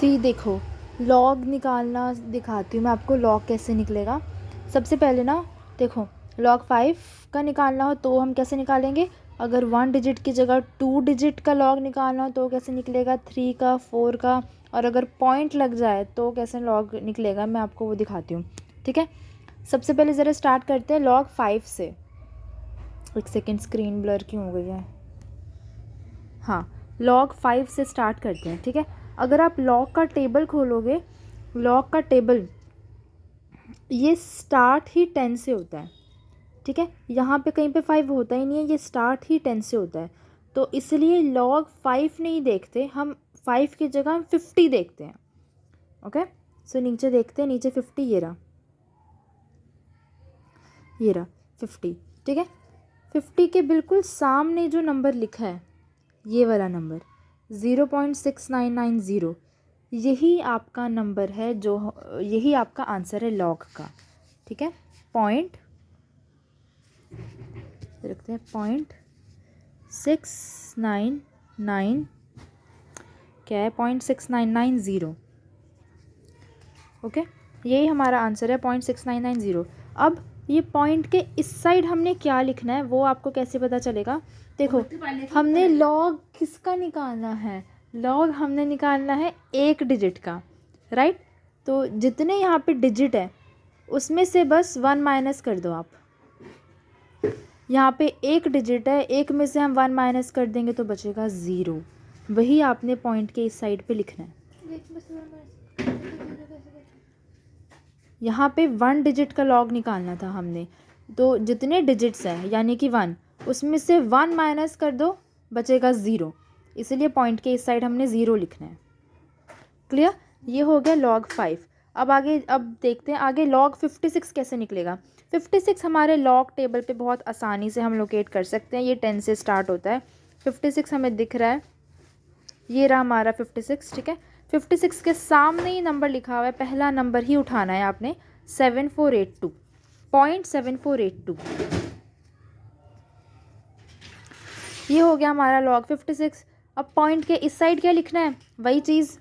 सी देखो, लॉग निकालना दिखाती हूँ मैं आपको, लॉग कैसे निकलेगा। सबसे पहले ना देखो, लॉग 5 का निकालना हो तो हम कैसे निकालेंगे, अगर 1 डिजिट की जगह 2 डिजिट का लॉग निकालना हो तो कैसे निकलेगा, 3 का, 4 का, और अगर पॉइंट लग जाए तो कैसे लॉग निकलेगा, मैं आपको वो दिखाती हूँ। ठीक है, सबसे पहले ज़रा स्टार्ट करते हैं लॉग 5 से। एक सेकेंड, स्क्रीन ब्लर क्यों हो गई है। हाँ, लॉग 5 से स्टार्ट करते हैं। ठीक है, अगर आप लॉग का टेबल खोलोगे, लॉग का टेबल ये स्टार्ट ही 10 से होता है। ठीक है, यहाँ पे कहीं पे 5 होता ही नहीं है, ये स्टार्ट ही 10 से होता है। तो इसलिए लॉग 5 नहीं देखते हम, 5 की जगह हम 50 देखते हैं। ओके, सो नीचे देखते हैं, नीचे 50, ये रहा 50। ठीक है, 50 के बिल्कुल सामने जो नंबर लिखा है, ये वाला नंबर 0.6990, यही आपका नंबर है, जो यही आपका आंसर है लॉग का। ठीक है, पॉइंट रखते हैं, 0.699, क्या है, 0.6990। ओके, यही हमारा आंसर है, 0.6990। अब ये पॉइंट के इस साइड हमने क्या लिखना है वो आपको कैसे पता चलेगा। देखो, हमने लॉग किसका निकालना है, लॉग हमने निकालना है 1 डिजिट का, राइट। तो जितने यहाँ पे डिजिट है उसमें से बस 1 माइनस कर दो आप। यहाँ पे 1 डिजिट है, 1 में से हम 1 माइनस कर देंगे तो बचेगा 0। वही आपने पॉइंट के इस साइड पे लिखना है। यहाँ पे 1 डिजिट का लॉग निकालना था हमने, तो जितने डिजिट्स हैं यानी कि 1, उसमें से 1 माइनस कर दो, बचेगा 0। इसलिए पॉइंट के इस साइड हमने 0 लिखना है। क्लियर, ये हो गया लॉग 5। अब आगे, अब देखते हैं आगे लॉग 56 कैसे निकलेगा। 56 हमारे लॉग टेबल पे बहुत आसानी से हम लोकेट कर सकते हैं, ये 10 से स्टार्ट होता है। 56 हमें दिख रहा है, ये रहा हमारा 56। ठीक है, 56 के सामने ही नंबर लिखा हुआ है, पहला नंबर ही उठाना है आपने, 7482, 0.7482। ये हो गया हमारा लॉग 56। अब पॉइंट के इस साइड क्या लिखना है, वही चीज़।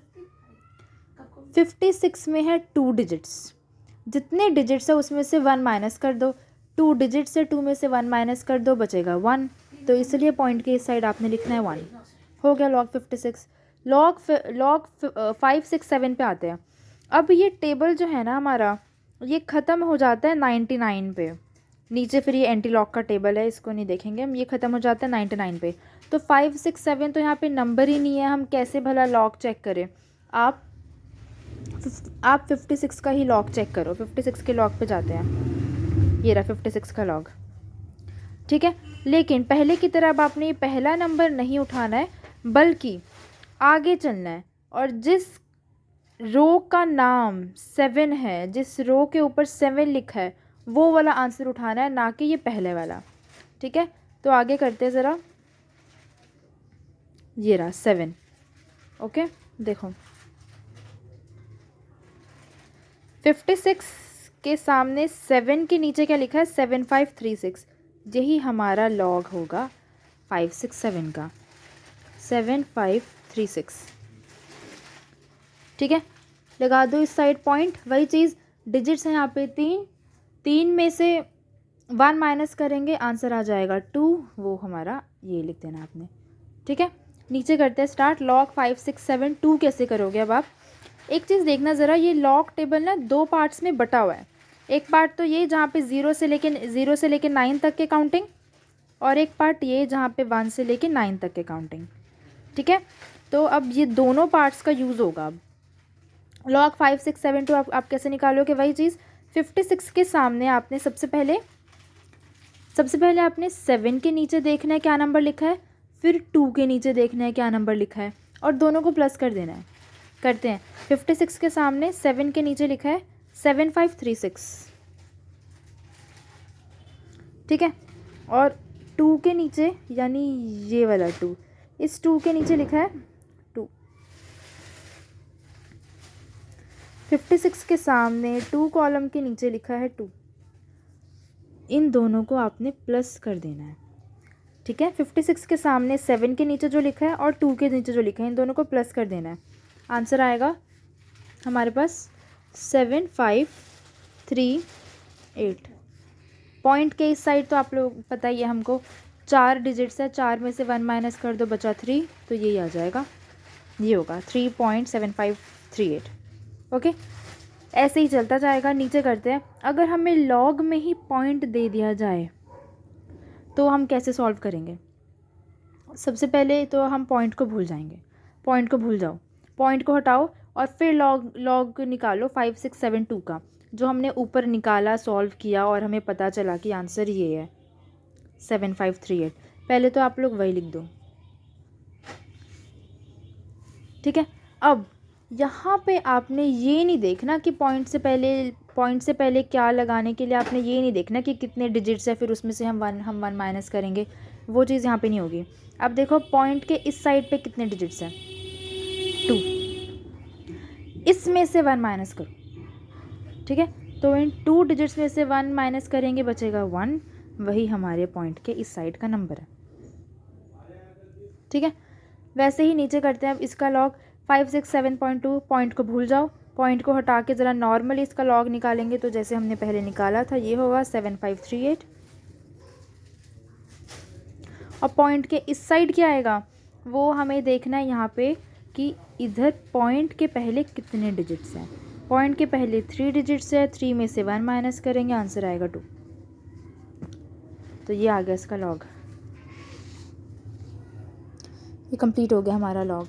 56 में है 2 डिजिट्स, जितने डिजिट्स है उसमें से 1 माइनस कर दो, 2 डिजिट से 2 में से 1 माइनस कर दो, बचेगा 1। तो इसलिए पॉइंट के इस साइड आपने लिखना है 1। हो गया लॉग 56। लॉग 5 6 7 पे आते हैं। अब ये टेबल जो है ना हमारा, ये ख़त्म हो जाता है 99 पे। नीचे फिर ये एंटी लॉग का टेबल है, इसको नहीं देखेंगे हम, ये ख़त्म हो जाता है 99 पे। तो 5 6 7 तो यहाँ पे नंबर ही नहीं है, हम कैसे भला लॉग चेक करें। आप 56 का ही लॉग चेक करो। 56 के लॉग पे जाते हैं, ये रहा 56 का लॉग। ठीक है, लेकिन पहले की तरह अब आपने ये पहला नंबर नहीं उठाना है, बल्कि आगे चलना है, और जिस रो का नाम 7 है, जिस रो के ऊपर 7 लिखा है, वो वाला आंसर उठाना है, ना कि ये पहले वाला। ठीक है, तो आगे करते हैं ज़रा, ये रहा 7। ओके, देखो 56 के सामने 7 के नीचे क्या लिखा है, 7536। यही हमारा लॉग होगा 567 का, 7536। ठीक है, लगा दो इस साइड पॉइंट, वही चीज़। डिजिट्स हैं यहाँ पे 3, 3 में से 1 माइनस करेंगे, आंसर आ जाएगा 2, वो हमारा ये लिख देना आपने। ठीक है, नीचे करते हैं स्टार्ट। लॉग 5 6 7 2 कैसे करोगे। अब आप एक चीज़ देखना ज़रा, ये लॉग टेबल ना 2 पार्ट्स में बटा हुआ है। एक पार्ट तो ये जहाँ पे 0 से लेके 9 तक के काउंटिंग, और एक पार्ट ये जहाँ पे 1 से लेके 9 तक के काउंटिंग। ठीक है, तो अब ये दोनों पार्ट्स का यूज़ होगा। अब लॉग 5 6 7 2 आप कैसे निकालोगे, वही चीज़। 56 के सामने आपने सबसे पहले आपने 7 के नीचे देखना है क्या नंबर लिखा है, फिर 2 के नीचे देखना है क्या नंबर लिखा है, और दोनों को प्लस कर देना है। करते हैं, 56 के सामने 7 के नीचे लिखा है 7536। ठीक है, और 2 के नीचे, यानी ये वाला 2, इस 2 के नीचे लिखा है 2। 56 के सामने 2 कॉलम के नीचे लिखा है 2। इन दोनों को आपने प्लस कर देना है। ठीक है, 56 के सामने 7 के नीचे जो लिखा है और 2 के नीचे जो लिखा है, इन दोनों को प्लस कर देना है। आंसर आएगा हमारे पास 7538। पॉइंट के इस साइड तो आप लोग पता ही है हमको 4 डिजिट्स है, 4 में से 1 माइनस कर दो बचा 3, तो यही आ जाएगा, ये होगा 3.7538। ओके, ऐसे ही चलता जाएगा। नीचे करते हैं, अगर हमें लॉग में ही पॉइंट दे दिया जाए तो हम कैसे सॉल्व करेंगे। सबसे पहले तो हम पॉइंट को भूल जाएंगे, पॉइंट को भूल जाओ, पॉइंट को हटाओ और फिर लॉग निकालो 5672 का, जो हमने ऊपर निकाला, सॉल्व किया और हमें पता चला कि आंसर ये है 7538। पहले तो आप लोग वही लिख दो, ठीक है। अब यहाँ पे आपने ये नहीं देखना कि पॉइंट से पहले क्या लगाने के लिए आपने ये नहीं देखना कि कितने डिजिट्स है, फिर उसमें से हम वन माइनस करेंगे, वो चीज़ यहाँ पे नहीं होगी। अब देखो पॉइंट के इस साइड पे कितने डिजिट्स हैं, 2, इसमें से 1 माइनस करो, ठीक है। तो इन 2 डिजिट्स में से 1 माइनस करेंगे, बचेगा 1, वही हमारे पॉइंट के इस साइड का नंबर है, ठीक है। वैसे ही नीचे करते हैं अब इसका लॉग 567.2, पॉइंट को भूल जाओ, पॉइंट को हटा के ज़रा नॉर्मली इसका लॉग निकालेंगे तो जैसे हमने पहले निकाला था ये होगा 7538। और पॉइंट के इस साइड क्या आएगा वो हमें देखना है यहाँ पे कि इधर पॉइंट के पहले कितने डिजिट्स हैं। पॉइंट के पहले 3 डिजिट्स है, 3 में से 1 माइनस करेंगे, आंसर आएगा 2। तो ये आ गया इसका लॉग, ये कंप्लीट हो गया हमारा लॉग।